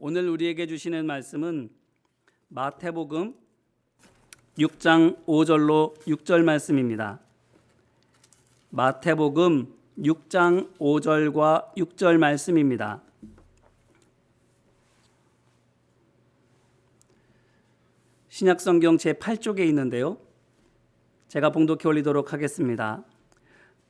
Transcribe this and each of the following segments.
오늘 우리에게 주시는 말씀은 마태복음 6장 5절로 6절 말씀입니다. 마태복음 6장 5절과 6절 말씀입니다. 신약성경 제8쪽에 있는데요. 제가 봉독해 올리도록 하겠습니다.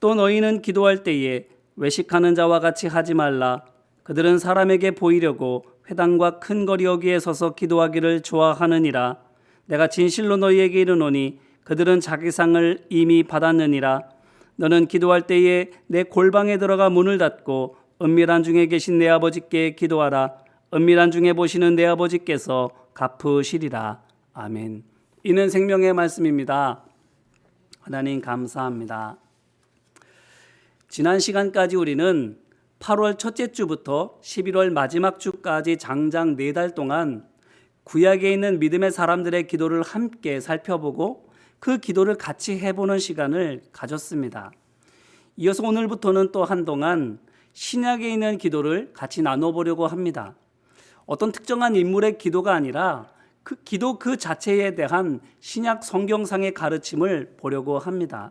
또 너희는 기도할 때에 외식하는 자와 같이 하지 말라. 그들은 사람에게 보이려고 회당과 큰 거리 여기에 서서 기도하기를 좋아하느니라. 내가 진실로 너희에게 이르노니 그들은 자기 상을 이미 받았느니라. 너는 기도할 때에 내 골방에 들어가 문을 닫고 은밀한 중에 계신 내 아버지께 기도하라. 은밀한 중에 보시는 내 아버지께서 갚으시리라. 아멘. 이는 생명의 말씀입니다. 하나님 감사합니다. 지난 시간까지 우리는 8월 첫째 주부터 11월 마지막 주까지 장장 4달 동안 구약에 있는 믿음의 사람들의 기도를 함께 살펴보고 그 기도를 같이 해보는 시간을 가졌습니다. 이어서 오늘부터는 또 한동안 신약에 있는 기도를 같이 나눠보려고 합니다. 어떤 특정한 인물의 기도가 아니라 그 기도 그 자체에 대한 신약 성경상의 가르침을 보려고 합니다.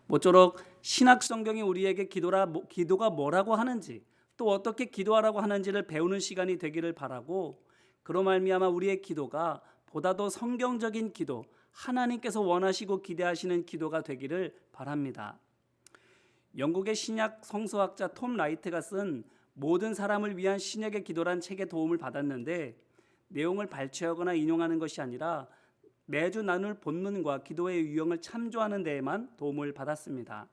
모쪼록 신약 성경이 우리에게 기도가 뭐라고 하는지 또 어떻게 기도하라고 하는지를 배우는 시간이 되기를 바라고, 그로 말미암아 우리의 기도가 보다 더 성경적인 기도, 하나님께서 원하시고 기대하시는 기도가 되기를 바랍니다. 영국의 신약 성서학자 톰 라이트가 쓴 모든 사람을 위한 신약의 기도란 책의 도움을 받았는데, 내용을 발췌하거나 인용하는 것이 아니라 매주 나눌 본문과 기도의 유형을 참조하는 데에만 도움을 받았습니다.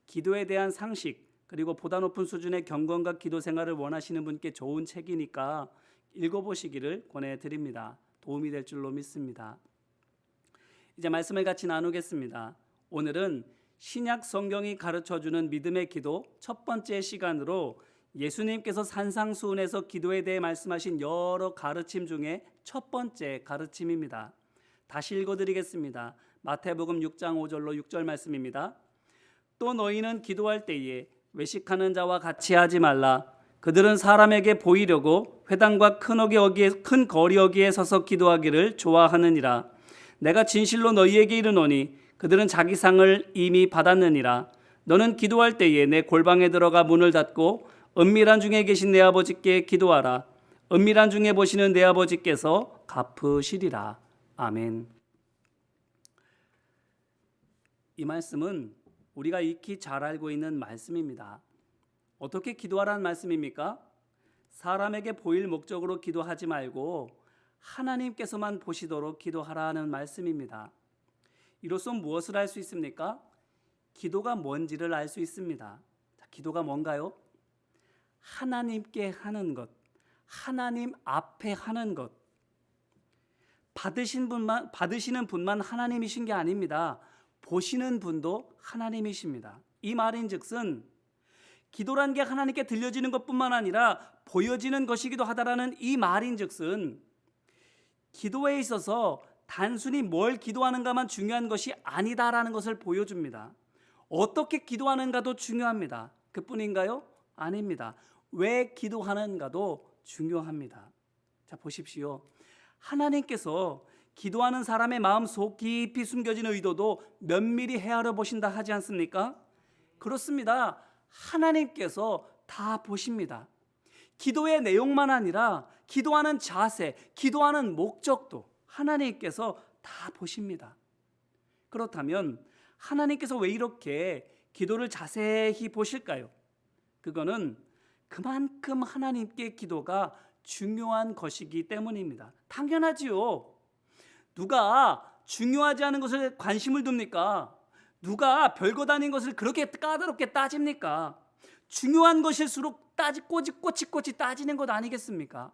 기도에 대한 상식 그리고 보다 높은 수준의 경건과 기도 생활을 원하시는 분께 좋은 책이니까 읽어보시기를 권해드립니다. 도움이 될 줄로 믿습니다. 이제 말씀을 같이 나누겠습니다. 오늘은 신약 성경이 가르쳐주는 믿음의 기도 첫 번째 시간으로 예수님께서 산상수훈에서 기도에 대해 말씀하신 여러 가르침 중에 첫 번째 가르침입니다. 다시 읽어드리겠습니다. 마태복음 6장 5절로 6절 말씀입니다. 또 너희는 기도할 때에 외식하는 자와 같이 하지 말라. 그들은 사람에게 보이려고 회당과 큰 거리 여기에 서서 기도하기를 좋아하느니라. 내가 진실로 너희에게 이르노니 그들은 자기 상을 이미 받았느니라. 너는 기도할 때에 내 골방에 들어가 문을 닫고 은밀한 중에 계신 내 아버지께 기도하라. 은밀한 중에 보시는 내 아버지께서 갚으시리라. 아멘. 이 말씀은 우리가 익히 잘 알고 있는 말씀입니다. 어떻게 기도하라는 말씀입니까? 사람에게 보일 목적으로 기도하지 말고 하나님께서만 보시도록 기도하라는 말씀입니다. 이로써 무엇을 알 수 있습니까? 기도가 뭔지를 알 수 있습니다. 기도가 뭔가요? 하나님께 하는 것, 하나님 앞에 하는 것. 받으시는 분만 하나님이신 게 아닙니다. 보시는 분도 하나님이십니다. 이 말인즉슨 기도란 게 하나님께 들려지는 것뿐만 아니라 보여지는 것이기도 하다라는 이 말인즉슨 기도에 있어서 단순히 뭘 기도하는가만 중요한 것이 아니다라는 것을 보여줍니다. 어떻게 기도하는가도 중요합니다. 그뿐인가요? 아닙니다. 왜 기도하는가도 중요합니다. 자, 보십시오. 하나님께서 기도하는 사람의 마음 속 깊이 숨겨진 의도도 면밀히 헤아려 보신다 하지 않습니까? 그렇습니다. 하나님께서 다 보십니다. 기도의 내용만 아니라 기도하는 자세, 기도하는 목적도 하나님께서 다 보십니다. 그렇다면 하나님께서 왜 이렇게 기도를 자세히 보실까요? 그거는 그만큼 하나님께 기도가 중요한 것이기 때문입니다. 당연하지요. 누가 중요하지 않은 것을 관심을 둡니까? 누가 별거 아닌 것을 그렇게 까다롭게 따집니까? 중요한 것일수록 꼬치 따지는 것 아니겠습니까?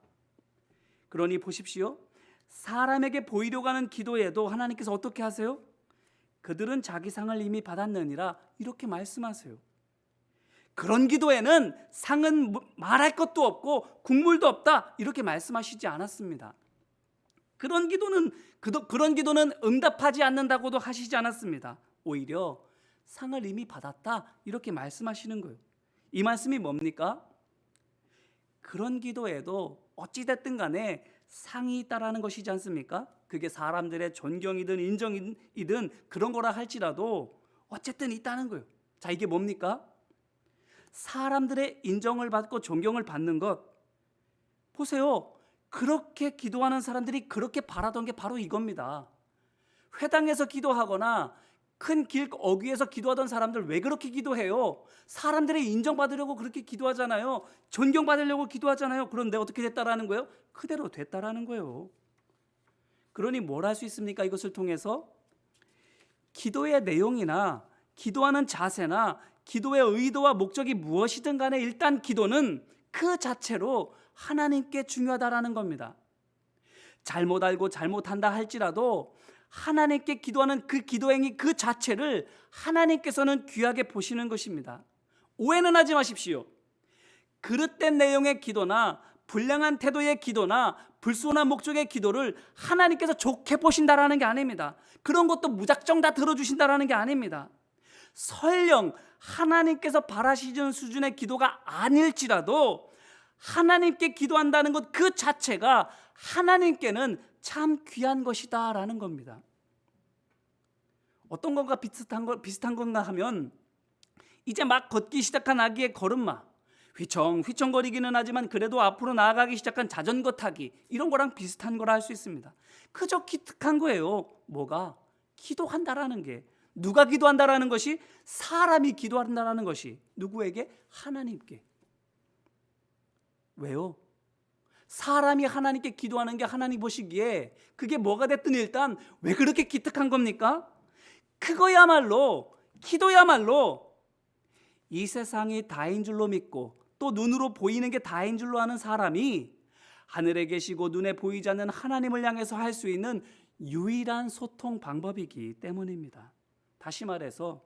그러니 보십시오. 사람에게 보이려고 하는 기도에도 하나님께서 어떻게 하세요? 그들은 자기 상을 이미 받았느니라 이렇게 말씀하세요. 그런 기도에는 상은 말할 것도 없고 국물도 없다 이렇게 말씀하시지 않았습니다. 그런 기도는 응답하지 않는다고도 하시지 않았습니다. 오히려 상을 이미 받았다 이렇게 말씀하시는 거예요. 이 말씀이 뭡니까? 그런 기도에도 어찌됐든 간에 상이 있다라는 것이지 않습니까? 그게 사람들의 존경이든 인정이든 그런 거라 할지라도 어쨌든 있다는 거예요. 자, 이게 뭡니까? 사람들의 인정을 받고 존경을 받는 것. 보세요. 그렇게 기도하는 사람들이 그렇게 바라던 게 바로 이겁니다. 회당에서 기도하거나 큰 길 어귀에서 기도하던 사람들 왜 그렇게 기도해요? 사람들의 인정받으려고 그렇게 기도하잖아요. 존경받으려고 기도하잖아요. 그런데 어떻게 됐다라는 거예요? 그대로 됐다라는 거예요. 그러니 뭘 할 수 있습니까? 이것을 통해서 기도의 내용이나 기도하는 자세나 기도의 의도와 목적이 무엇이든 간에 일단 기도는 그 자체로 하나님께 중요하다라는 겁니다. 잘못 알고 잘못한다 할지라도 하나님께 기도하는 그 기도행위 그 자체를 하나님께서는 귀하게 보시는 것입니다. 오해는 하지 마십시오. 그릇된 내용의 기도나 불량한 태도의 기도나 불순한 목적의 기도를 하나님께서 좋게 보신다라는 게 아닙니다. 그런 것도 무작정 다 들어주신다라는 게 아닙니다. 설령 하나님께서 바라시는 수준의 기도가 아닐지라도 하나님께 기도한다는 것 그 자체가 하나님께는 참 귀한 것이다라는 겁니다. 어떤 것과 비슷한 건가 하면 이제 막 걷기 시작한 아기의 걸음마, 휘청휘청거리기는 하지만 그래도 앞으로 나아가기 시작한 자전거 타기, 이런 거랑 비슷한 거라 할 수 있습니다. 그저 기특한 거예요. 뭐가? 기도한다라는 게. 누가 기도한다라는 것이? 사람이 기도한다라는 것이. 누구에게? 하나님께. 왜요? 사람이 하나님께 기도하는 게 하나님 보시기에 그게 뭐가 됐든 일단 왜 그렇게 기특한 겁니까? 그거야말로, 기도야말로 이 세상이 다인 줄로 믿고 또 눈으로 보이는 게 다인 줄로 아는 사람이 하늘에 계시고 눈에 보이지 않는 하나님을 향해서 할 수 있는 유일한 소통 방법이기 때문입니다. 다시 말해서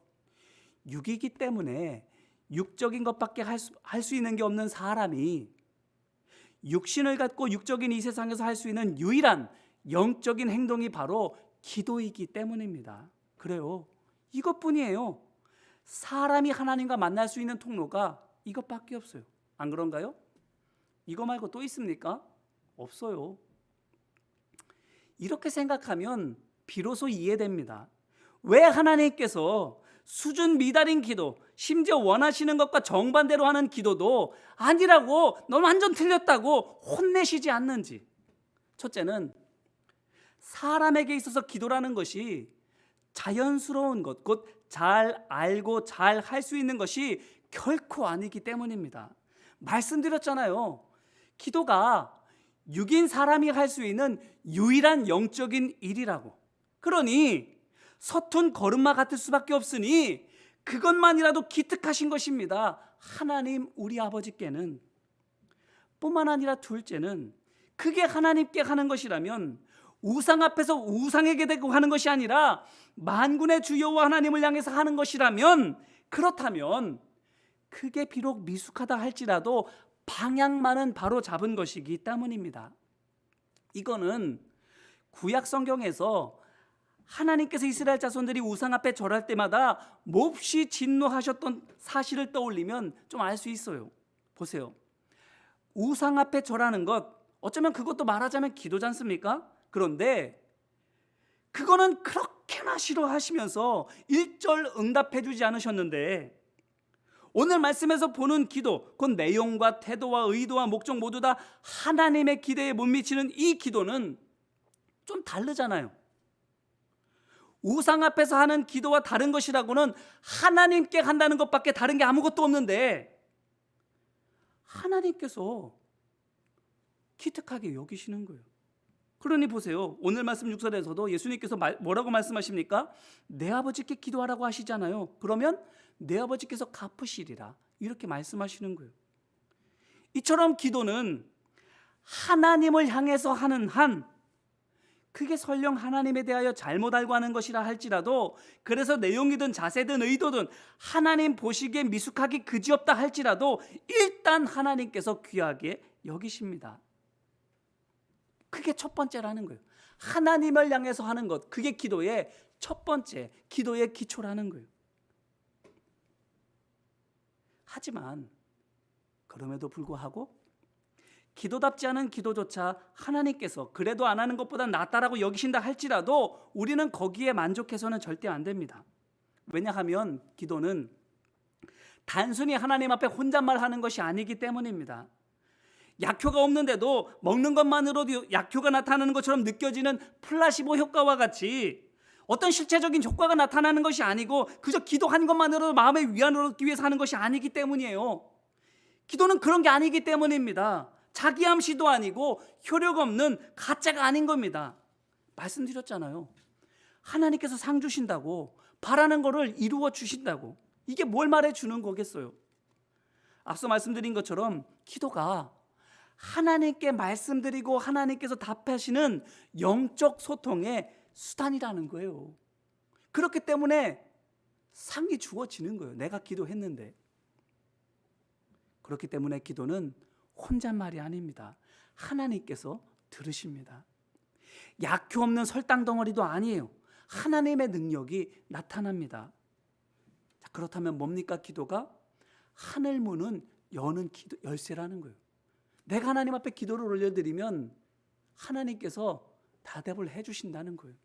육이기 때문에 육적인 것밖에 할 수 있는 게 없는 사람이 육신을 갖고 육적인 이 세상에서 할 수 있는 유일한 영적인 행동이 바로 기도이기 때문입니다. 그래요. 이것뿐이에요. 사람이 하나님과 만날 수 있는 통로가 이것밖에 없어요. 안 그런가요? 이거 말고 또 있습니까? 없어요. 이렇게 생각하면 비로소 이해됩니다. 왜 하나님께서 수준 미달인 기도, 심지어 원하시는 것과 정반대로 하는 기도도 아니라고, 넌 완전 틀렸다고 혼내시지 않는지. 첫째는 사람에게 있어서 기도라는 것이 자연스러운 것, 곧 잘 알고 잘 할 수 있는 것이 결코 아니기 때문입니다. 말씀드렸잖아요. 기도가 육인 사람이 할 수 있는 유일한 영적인 일이라고. 그러니 서툰 걸음마 같을 수밖에 없으니 그것만이라도 기특하신 것입니다. 하나님 우리 아버지께는. 뿐만 아니라 둘째는 그게 하나님께 하는 것이라면 우상 앞에서 우상에게 대고 하는 것이 아니라 만군의 주 여호와 하나님을 향해서 하는 것이라면, 그렇다면 그게 비록 미숙하다 할지라도 방향만은 바로 잡은 것이기 때문입니다. 이거는 구약 성경에서 하나님께서 이스라엘 자손들이 우상 앞에 절할 때마다 몹시 진노하셨던 사실을 떠올리면 좀 알 수 있어요. 보세요. 우상 앞에 절하는 것, 어쩌면 그것도 말하자면 기도지 않습니까? 그런데 그거는 그렇게나 싫어하시면서 1절 응답해 주지 않으셨는데, 오늘 말씀에서 보는 기도, 그 내용과 태도와 의도와 목적 모두 다 하나님의 기대에 못 미치는 이 기도는 좀 다르잖아요. 우상 앞에서 하는 기도와 다른 것이라고는 하나님께 한다는 것밖에 다른 게 아무것도 없는데 하나님께서 기특하게 여기시는 거예요. 그러니 보세요. 오늘 말씀 6절에서도 예수님께서 뭐라고 말씀하십니까? 내 아버지께 기도하라고 하시잖아요. 그러면 내 아버지께서 갚으시리라, 이렇게 말씀하시는 거예요. 이처럼 기도는 하나님을 향해서 하는 한, 그게 설령 하나님에 대하여 잘못 알고 하는 것이라 할지라도, 그래서 내용이든 자세든 의도든 하나님 보시기에 미숙하기 그지없다 할지라도 일단 하나님께서 귀하게 여기십니다. 그게 첫 번째라는 거예요. 하나님을 향해서 하는 것, 그게 기도의 첫 번째, 기도의 기초라는 거예요. 하지만 그럼에도 불구하고 기도답지 않은 기도조차 하나님께서 그래도 안 하는 것보다 낫다라고 여기신다 할지라도 우리는 거기에 만족해서는 절대 안 됩니다. 왜냐하면 기도는 단순히 하나님 앞에 혼잣말 하는 것이 아니기 때문입니다. 약효가 없는데도 먹는 것만으로도 약효가 나타나는 것처럼 느껴지는 플라시보 효과와 같이 어떤 실체적인 효과가 나타나는 것이 아니고 그저 기도한 것만으로도 마음의 위안을 얻기 위해서 하는 것이 아니기 때문이에요. 기도는 그런 게 아니기 때문입니다. 자기암시도 아니고 효력 없는 가짜가 아닌 겁니다. 말씀드렸잖아요. 하나님께서 상 주신다고, 바라는 거를 이루어 주신다고. 이게 뭘 말해 주는 거겠어요? 앞서 말씀드린 것처럼 기도가 하나님께 말씀드리고 하나님께서 답하시는 영적 소통의 수단이라는 거예요. 그렇기 때문에 상이 주어지는 거예요. 내가 기도했는데. 그렇기 때문에 기도는 혼잣말이 아닙니다. 하나님께서 들으십니다. 약효 없는 설탕 덩어리도 아니에요. 하나님의 능력이 나타납니다. 자, 그렇다면 뭡니까? 기도가 하늘 문은 여는 기도 열쇠라는 거예요. 내가 하나님 앞에 기도를 올려드리면 하나님께서 대답을 해주신다는 거예요.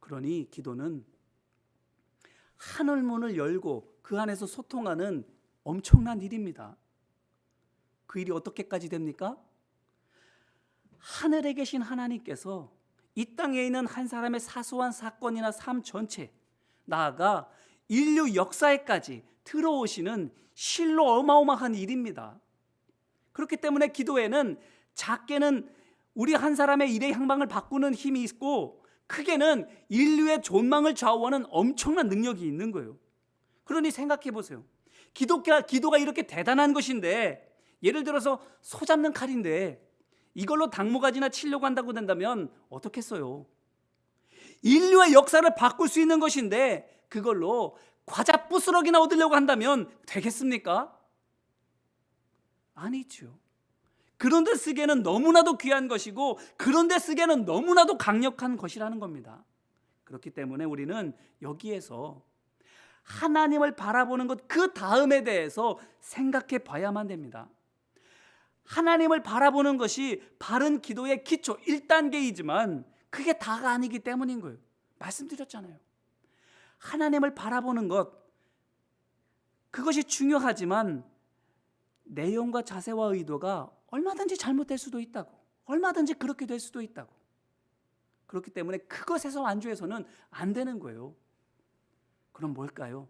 그러니 기도는 하늘 문을 열고 그 안에서 소통하는 엄청난 일입니다. 그 일이 어떻게까지 됩니까? 하늘에 계신 하나님께서 이 땅에 있는 한 사람의 사소한 사건이나 삶 전체, 나아가 인류 역사에까지 들어오시는 실로 어마어마한 일입니다. 그렇기 때문에 기도에는 작게는 우리 한 사람의 일의 향방을 바꾸는 힘이 있고 크게는 인류의 존망을 좌우하는 엄청난 능력이 있는 거예요. 그러니 생각해 보세요. 기도가 이렇게 대단한 것인데, 예를 들어서 소 잡는 칼인데 이걸로 당무가지나 치려고 한다고 된다면 어떻겠어요? 인류의 역사를 바꿀 수 있는 것인데 그걸로 과자 부스러기나 얻으려고 한다면 되겠습니까? 아니죠. 그런데 쓰기에는 너무나도 귀한 것이고 그런데 쓰기에는 너무나도 강력한 것이라는 겁니다. 그렇기 때문에 우리는 여기에서 하나님을 바라보는 것 그 다음에 대해서 생각해 봐야만 됩니다. 하나님을 바라보는 것이 바른 기도의 기초 1단계이지만 그게 다가 아니기 때문인 거예요. 말씀드렸잖아요. 하나님을 바라보는 것, 그것이 중요하지만 내용과 자세와 의도가 얼마든지 잘못될 수도 있다고, 얼마든지 그렇게 될 수도 있다고. 그렇기 때문에 그것에서 안주해서는 안 되는 거예요. 그럼 뭘까요?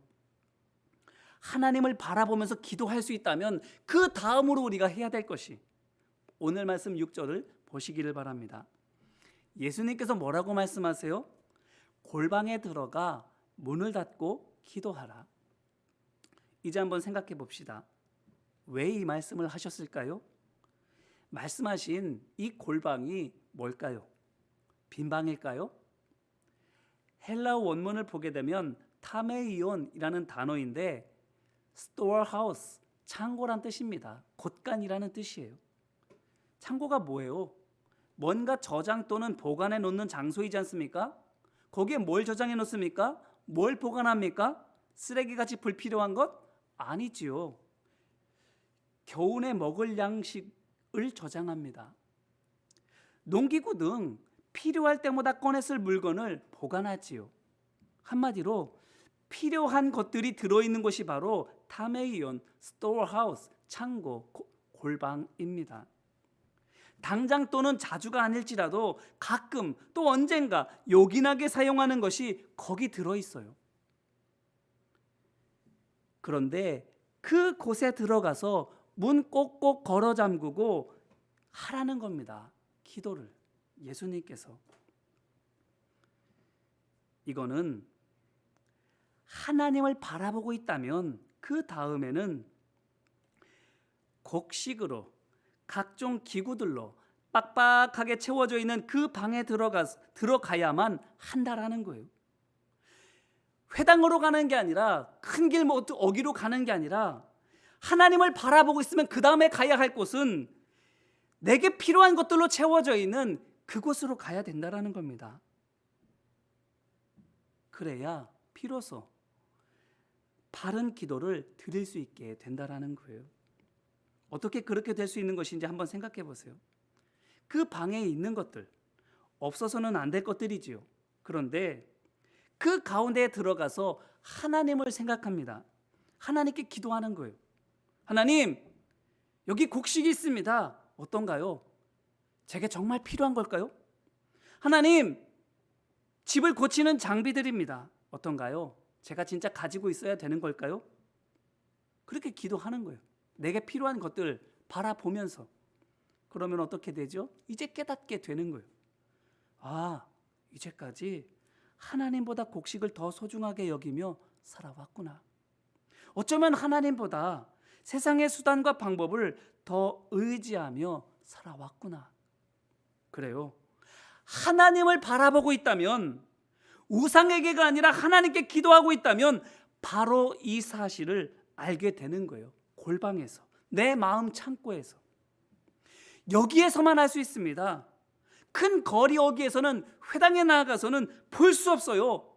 하나님을 바라보면서 기도할 수 있다면 그 다음으로 우리가 해야 될 것이, 오늘 말씀 6절을 보시기를 바랍니다. 예수님께서 뭐라고 말씀하세요? 골방에 들어가 문을 닫고 기도하라. 이제 한번 생각해 봅시다. 왜 이 말씀을 하셨을까요? 말씀하신 이 골방이 뭘까요? 빈 방일까요? 헬라어 원문을 보게 되면 타메이온이라는 단어인데 storehouse, 창고란 뜻입니다. 곳간이라는 뜻이에요. 창고가 뭐예요? 뭔가 저장 또는 보관해 놓는 장소이지 않습니까? 거기에 뭘 저장해 놓습니까? 뭘 보관합니까? 쓰레기같이 불필요한 것? 아니지요. 겨우내 먹을 양식을 저장합니다. 농기구 등 필요할 때마다 꺼내 쓸 물건을 보관하지요. 한마디로 필요한 것들이 들어있는 곳이 바로 타메이온, 스토어하우스, 창고, 골방입니다. 당장 또는 자주가 아닐지라도 가끔 또 언젠가 요긴하게 사용하는 것이 거기 들어있어요. 그런데 그곳에 들어가서 문 꼭꼭 걸어 잠그고 하라는 겁니다. 기도를. 예수님께서. 이거는 하나님을 바라보고 있다면 그 다음에는 곡식으로 각종 기구들로 빡빡하게 채워져 있는 그 방에 들어가야만 한다라는 거예요. 회당으로 가는 게 아니라, 큰 길 어기로 가는 게 아니라 하나님을 바라보고 있으면 그 다음에 가야 할 곳은 내게 필요한 것들로 채워져 있는 그곳으로 가야 된다라는 겁니다. 그래야 비로소 바른 기도를 드릴 수 있게 된다라는 거예요. 어떻게 그렇게 될 수 있는 것인지 한번 생각해 보세요. 그 방에 있는 것들, 없어서는 안 될 것들이지요. 그런데 그 가운데에 들어가서 하나님을 생각합니다. 하나님께 기도하는 거예요. 하나님, 여기 곡식이 있습니다. 어떤가요? 제게 정말 필요한 걸까요? 하나님, 집을 고치는 장비들입니다. 어떤가요? 제가 진짜 가지고 있어야 되는 걸까요? 그렇게 기도하는 거예요. 내게 필요한 것들 바라보면서. 그러면 어떻게 되죠? 이제 깨닫게 되는 거예요. 아, 이제까지 하나님보다 곡식을 더 소중하게 여기며 살아왔구나. 어쩌면 하나님보다 세상의 수단과 방법을 더 의지하며 살아왔구나. 그래요. 하나님을 바라보고 있다면, 우상에게가 아니라 하나님께 기도하고 있다면 바로 이 사실을 알게 되는 거예요. 골방에서, 내 마음 창고에서. 여기에서만 할 수 있습니다. 큰 거리 어귀에서는, 회당에 나아가서는 볼 수 없어요.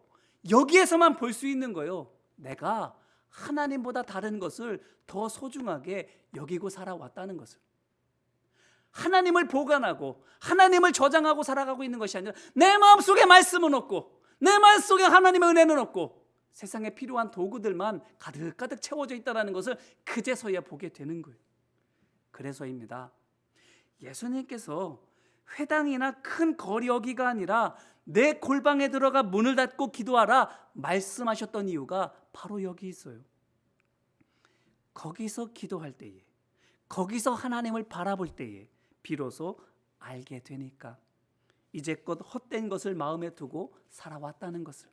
여기에서만 볼 수 있는 거예요. 내가 하나님보다 다른 것을 더 소중하게 여기고 살아왔다는 것을. 하나님을 보관하고 하나님을 저장하고 살아가고 있는 것이 아니라 내 마음속에 말씀은 없고 내 마음속에 하나님의 은혜는 없고 세상에 필요한 도구들만 가득가득 채워져 있다는 것을 그제서야 보게 되는 거예요. 그래서입니다. 예수님께서 회당이나 큰 거리 어귀가 아니라 내 골방에 들어가 문을 닫고 기도하라 말씀하셨던 이유가 바로 여기 있어요. 거기서 기도할 때에, 거기서 하나님을 바라볼 때에 비로소 알게 되니까, 이제껏 헛된 것을 마음에 두고 살아왔다는 것을,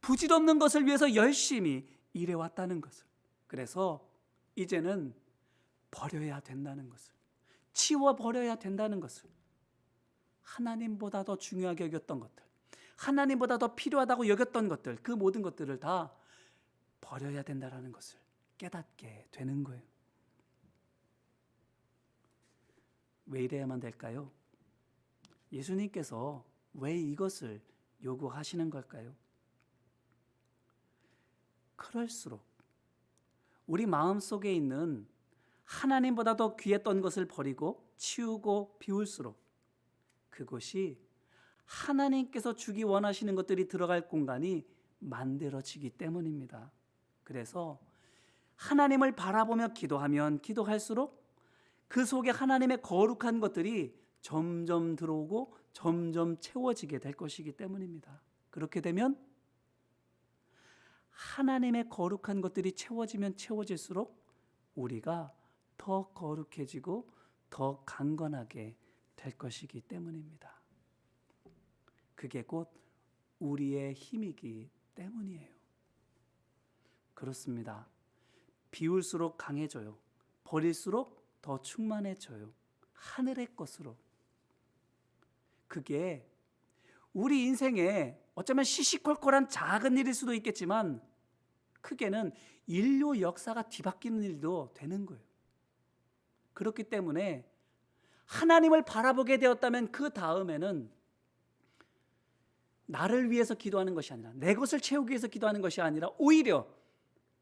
부질없는 것을 위해서 열심히 일해왔다는 것을, 그래서 이제는 버려야 된다는 것을, 치워버려야 된다는 것을, 하나님보다 더 중요하게 여겼던 것들, 하나님보다 더 필요하다고 여겼던 것들, 그 모든 것들을 다 버려야 된다는 것을 깨닫게 되는 거예요. 왜 이래야만 될까요? 예수님께서 왜 이것을 요구하시는 걸까요? 그럴수록 우리 마음속에 있는 하나님보다 더 귀했던 것을 버리고 치우고 비울수록 그곳이 하나님께서 주기 원하시는 것들이 들어갈 공간이 만들어지기 때문입니다. 그래서 하나님을 바라보며 기도하면 기도할수록 그 속에 하나님의 거룩한 것들이 점점 들어오고 점점 채워지게 될 것이기 때문입니다. 그렇게 되면 하나님의 거룩한 것들이 채워지면 채워질수록 우리가 더 거룩해지고 더 강건하게 될 것이기 때문입니다. 그게 곧 우리의 힘이기 때문이에요. 그렇습니다. 비울수록 강해져요. 버릴수록 더 충만해져요. 하늘의 것으로. 그게 우리 인생에 어쩌면 시시콜콜한 작은 일일 수도 있겠지만 크게는 인류 역사가 뒤바뀌는 일도 되는 거예요. 그렇기 때문에 하나님을 바라보게 되었다면 그 다음에는 나를 위해서 기도하는 것이 아니라, 내 것을 채우기 위해서 기도하는 것이 아니라 오히려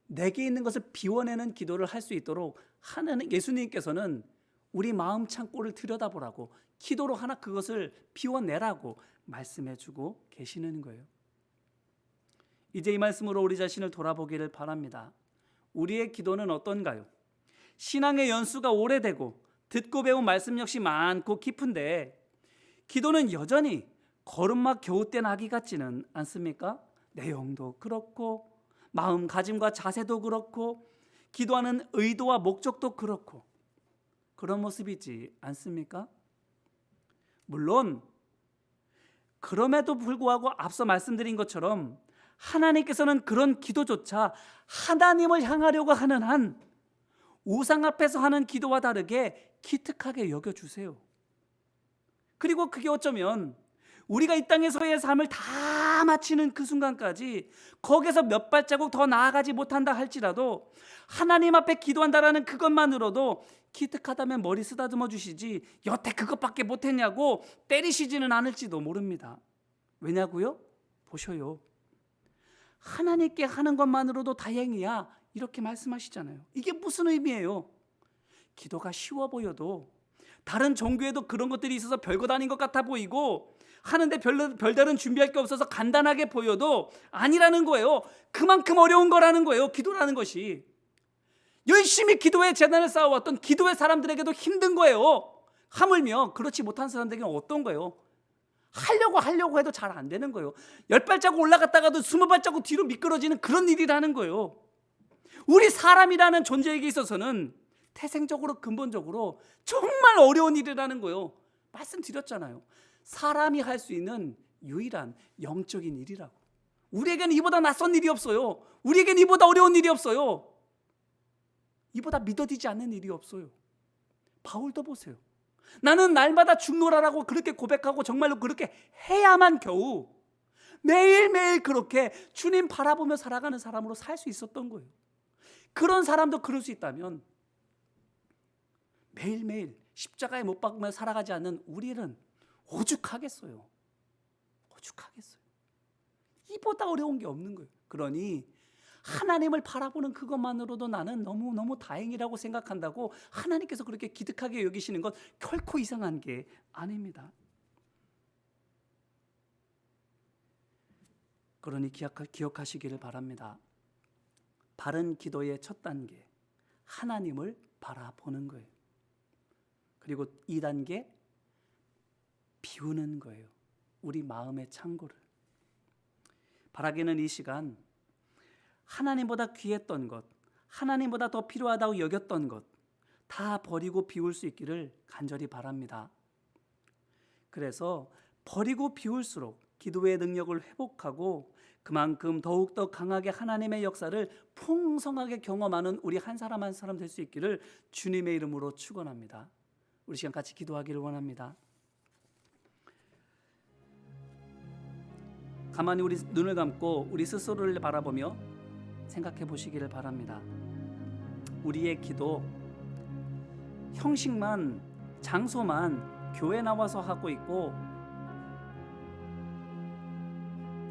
내게 있는 것을 비워내는 기도를 할 수 있도록 하나님, 예수님께서는 우리 마음 창고를 들여다보라고, 기도로 하나 그것을 비워내라고 말씀해주고 계시는 거예요. 이제 이 말씀으로 우리 자신을 돌아보기를 바랍니다. 우리의 기도는 어떤가요? 신앙의 연수가 오래되고 듣고 배운 말씀 역시 많고 깊은데 기도는 여전히 걸음마 겨우 뗀 아기 같지는 않습니까? 내용도 그렇고 마음가짐과 자세도 그렇고 기도하는 의도와 목적도 그렇고 그런 모습이지 않습니까? 물론 그럼에도 불구하고 앞서 말씀드린 것처럼 하나님께서는 그런 기도조차 하나님을 향하려고 하는 한 우상 앞에서 하는 기도와 다르게 기특하게 여겨주세요. 그리고 그게 어쩌면 우리가 이 땅에서의 삶을 다 마치는 그 순간까지 거기서 몇 발자국 더 나아가지 못한다 할지라도 하나님 앞에 기도한다라는 그것만으로도 기특하다면 머리 쓰다듬어 주시지 여태 그것밖에 못했냐고 때리시지는 않을지도 모릅니다. 왜냐고요? 보셔요. 하나님께 하는 것만으로도 다행이야 이렇게 말씀하시잖아요. 이게 무슨 의미예요? 기도가 쉬워 보여도, 다른 종교에도 그런 것들이 있어서 별것 아닌 것 같아 보이고 하는데 별다른 준비할 게 없어서 간단하게 보여도 아니라는 거예요. 그만큼 어려운 거라는 거예요. 기도라는 것이. 열심히 기도의 재단을 쌓아왔던 기도의 사람들에게도 힘든 거예요. 하물며 그렇지 못한 사람들에게는 어떤 거예요? 하려고 해도 잘 안 되는 거예요. 10발자국 올라갔다가도 20발자국 뒤로 미끄러지는 그런 일이라는 거예요. 우리 사람이라는 존재에게 있어서는 태생적으로 근본적으로 정말 어려운 일이라는 거예요. 말씀드렸잖아요. 사람이 할 수 있는 유일한 영적인 일이라고. 우리에게는 이보다 낯선 일이 없어요. 우리에게는 이보다 어려운 일이 없어요. 이보다 믿어지지 않는 일이 없어요. 바울도 보세요. 나는 날마다 죽노라라고 그렇게 고백하고 정말로 그렇게 해야만 겨우 매일매일 그렇게 주님 바라보며 살아가는 사람으로 살 수 있었던 거예요. 그런 사람도 그럴 수 있다면 매일매일 십자가에 못 박으며 살아가지 않는 우리는 오죽하겠어요. 오죽하겠어요. 이보다 어려운 게 없는 거예요. 그러니 하나님을 바라보는 그것만으로도 나는 너무너무 다행이라고 생각한다고 하나님께서 그렇게 기특하게 여기시는 건 결코 이상한 게 아닙니다. 그러니 기억하시기를 바랍니다. 바른 기도의 첫 단계, 하나님을 바라보는 거예요. 그리고 2단계, 비우는 거예요. 우리 마음의 창고를. 바라기는 이 시간 하나님보다 귀했던 것, 하나님보다 더 필요하다고 여겼던 것 다 버리고 비울 수 있기를 간절히 바랍니다. 그래서 버리고 비울수록 기도의 능력을 회복하고 그만큼 더욱더 강하게 하나님의 역사를 풍성하게 경험하는 우리 한 사람 한 사람 될 수 있기를 주님의 이름으로 축원합니다. 우리 시간 같이 기도하기를 원합니다. 가만히 우리 눈을 감고 우리 스스로를 바라보며 생각해 보시기를 바랍니다. 우리의 기도, 형식만, 장소만 교회 나와서 하고 있고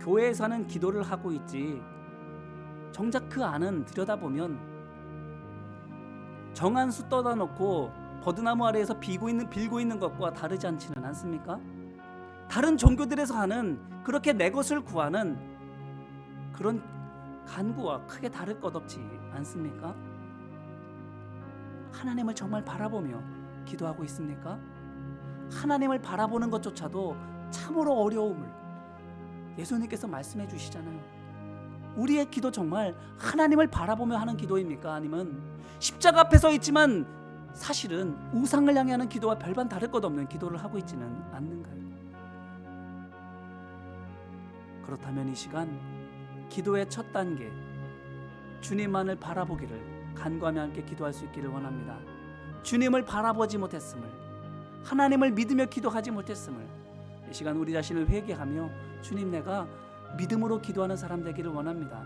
교회에서는 기도를 하고 있지, 정작 그 안은 들여다보면 정한 수 떠다 놓고 버드나무 아래에서 빌고 있는 것과 다르지 않지는 않습니까? 다른 종교들에서 하는 그렇게 내 것을 구하는 그런 간구와 크게 다를 것 없지 않습니까? 하나님을 정말 바라보며 기도하고 있습니까? 하나님을 바라보는 것조차도 참으로 어려움을 예수님께서 말씀해 주시잖아요. 우리의 기도 정말 하나님을 바라보며 하는 기도입니까? 아니면 십자가 앞에 서 있지만 사실은 우상을 향해 하는 기도와 별반 다를 것 없는 기도를 하고 있지는 않는가요? 그렇다면 이 시간 기도의 첫 단계, 주님만을 바라보기를 간구하며 함께 기도할 수 있기를 원합니다. 주님을 바라보지 못했음을, 하나님을 믿으며 기도하지 못했음을 이 시간 우리 자신을 회개하며 주님, 내가 믿음으로 기도하는 사람 되기를 원합니다.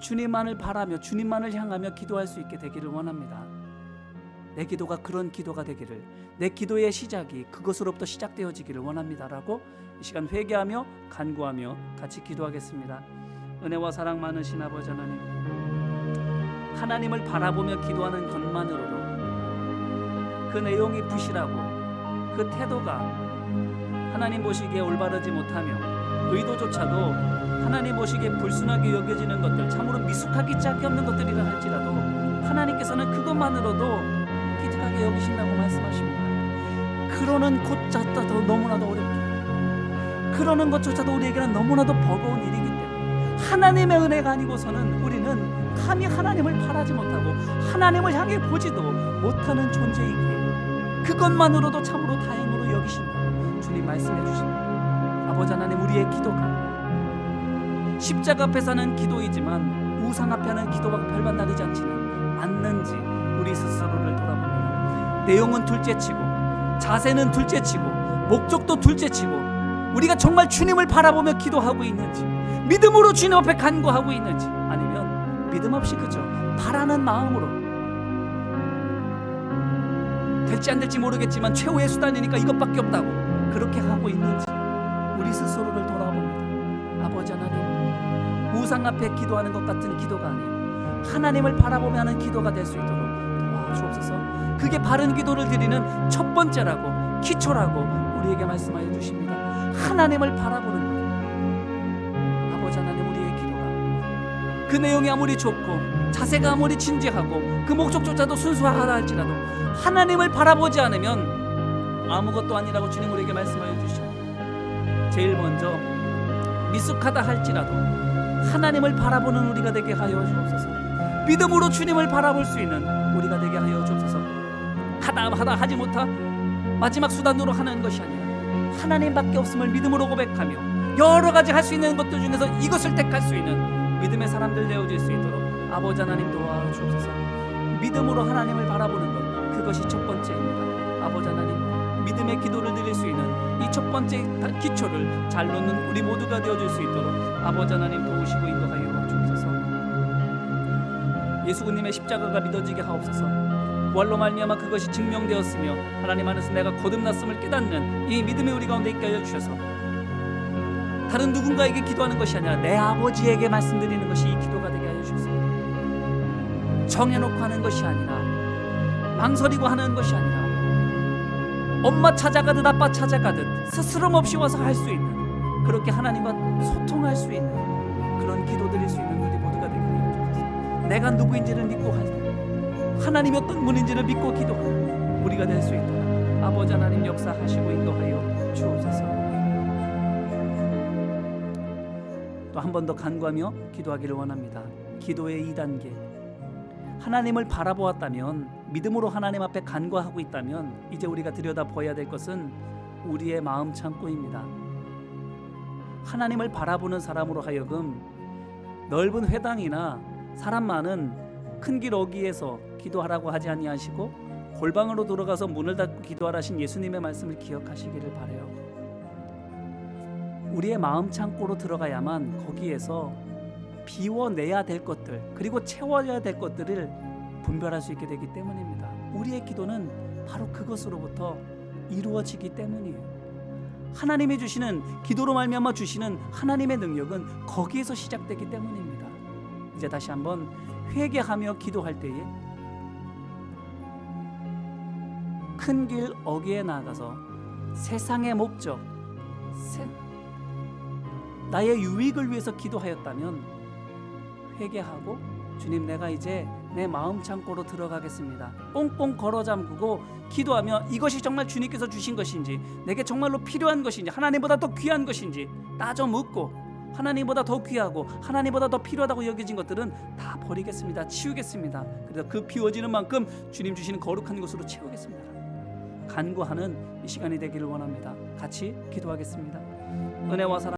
주님만을 바라며 주님만을 향하며 기도할 수 있게 되기를 원합니다. 내 기도가 그런 기도가 되기를, 내 기도의 시작이 그것으로부터 시작되어지기를 원합니다라고 이 시간 회개하며 간구하며 같이 기도하겠습니다. 은혜와 사랑 많으신 아버지 하나님, 하나님을 바라보며 기도하는 것만으로도 그 내용이 부실하고 그 태도가 하나님 보시기에 올바르지 못하며 의도조차도 하나님 보시기에 불순하게 여겨지는 것들, 참으로 미숙하기 짝이 없는 것들이라 할지라도 하나님께서는 그것만으로도 기특하게 여기신다고 말씀하십니다. 그러는 것조차도 너무나도 어렵게, 그러는 것조차도 우리에게는 너무나도 버거운 일이기 때문에 하나님의 은혜가 아니고서는 우리는 감히 하나님을 바라지 못하고 하나님을 향해 보지도 못하는 존재이기에 그것만으로도 참으로 다행으로 여기신다고 주님 말씀해 주십니다. 아버지 하나님, 우리의 기도가 십자가 앞에서 하는 기도이지만 우상 앞에 하는 기도와 별반 다르지 않지는 않는지 우리 스스로를 돌아봅니다. 내용은 둘째치고 자세는 둘째치고 목적도 둘째치고 우리가 정말 주님을 바라보며 기도하고 있는지, 믿음으로 주님 앞에 간구하고 있는지, 아니면 믿음 없이 그저 바라는 마음으로 될지 안 될지 모르겠지만 최후의 수단이니까 이것밖에 없다고 그렇게 하고 있는지 우리 스스로를 돌아봅니다. 아버지 하나님, 우상 앞에 기도하는 것 같은 기도가 아니라 하나님을 바라보며 하는 기도가 될 수 있도록 하여 주옵소서. 그게 바른 기도를 드리는 첫 번째라고, 기초라고 우리에게 말씀하여 주십니다. 하나님을 바라보는 것. 아버지 하나님, 우리의 기도가 그 내용이 아무리 좋고 자세가 아무리 진지하고 그 목적조차도 순수하다 할지라도 하나님을 바라보지 않으면 아무것도 아니라고 주님 우리에게 말씀하여 주시오. 제일 먼저 미숙하다 할지라도 하나님을 바라보는 우리가 되게 하여 주옵소서. 믿음으로 주님을 바라볼 수 있는 우리가 되게 하여 주옵소서. 하다 하지 못하 마지막 수단으로 하는 것이 아니라 하나님밖에 없음을 믿음으로 고백하며 여러 가지 할 수 있는 것들 중에서 이것을 택할 수 있는 믿음의 사람들 되어질 수 있도록 아버지 하나님 도와주옵소서. 믿음으로 하나님을 바라보는 것, 그것이 첫 번째입니다. 아버지 하나님, 믿음의 기도를 드릴 수 있는 이 첫 번째 기초를 잘 놓는 우리 모두가 되어질 수 있도록 아버지 하나님 도우시고 인도하여 주옵소서. 예수 그님의 십자가가 믿어지게 하옵소서. 부활로 말미암아 그것이 증명되었으며 하나님 안에서 내가 거듭났음을 깨닫는 이 믿음이 우리 가운데 있게 하여 주셔서 다른 누군가에게 기도하는 것이 아니라 내 아버지에게 말씀드리는 것이 이 기도가 되게 하여 주셔서 정해놓고 하는 것이 아니라 망설이고 하는 것이 아니라 엄마 찾아가듯 아빠 찾아가듯 스스럼 없이 와서 할 수 있는, 그렇게 하나님과 소통할 수 있는 그런 기도 드릴 수 있는 우리 모두가 되게 하여 주옵소서. 내가 누구인지를 믿고 할 때 하나님이 어떤 분인지를 믿고 기도하는 우리가 될 수 있도록 아버지 하나님 역사하시고 인도하여 주옵소서. 또 한 번 더 간구하며 기도하기를 원합니다. 기도의 2단계, 하나님을 바라보았다면, 믿음으로 하나님 앞에 간구하고 있다면 이제 우리가 들여다봐야 될 것은 우리의 마음 창고입니다. 하나님을 바라보는 사람으로 하여금 넓은 회당이나 사람 많은 큰 길 어귀에서 기도하라고 하지 아니하시고 골방으로 들어가서 문을 닫고 기도하라신 예수님의 말씀을 기억하시기를 바라요. 우리의 마음 창고로 들어가야만 거기에서 비워내야 될 것들, 그리고 채워야 될 것들을 분별할 수 있게 되기 때문입니다. 우리의 기도는 바로 그것으로부터 이루어지기 때문이에요. 하나님이 주시는, 기도로 말미암아 주시는 하나님의 능력은 거기에서 시작되기 때문입니다. 이제 다시 한번 회개하며 기도할 때에 큰 길 어귀에 나가서 세상의 목적, 나의 유익을 위해서 기도하였다면 회개하고, 주님, 내가 이제 내 마음 창고로 들어가겠습니다. 꽁꽁 걸어 잠그고 기도하며 이것이 정말 주님께서 주신 것인지, 내게 정말로 필요한 것인지, 하나님보다 더 귀한 것인지 따져 묻고, 하나님보다 더 귀하고 하나님보다 더 필요하다고 여겨진 것들은 다 버리겠습니다. 치우겠습니다. 그래서 그 비워지는 만큼 주님 주시는 거룩한 것으로 채우겠습니다. 간구하는 이 시간이 되기를 원합니다. 같이 기도하겠습니다. 은혜와 사랑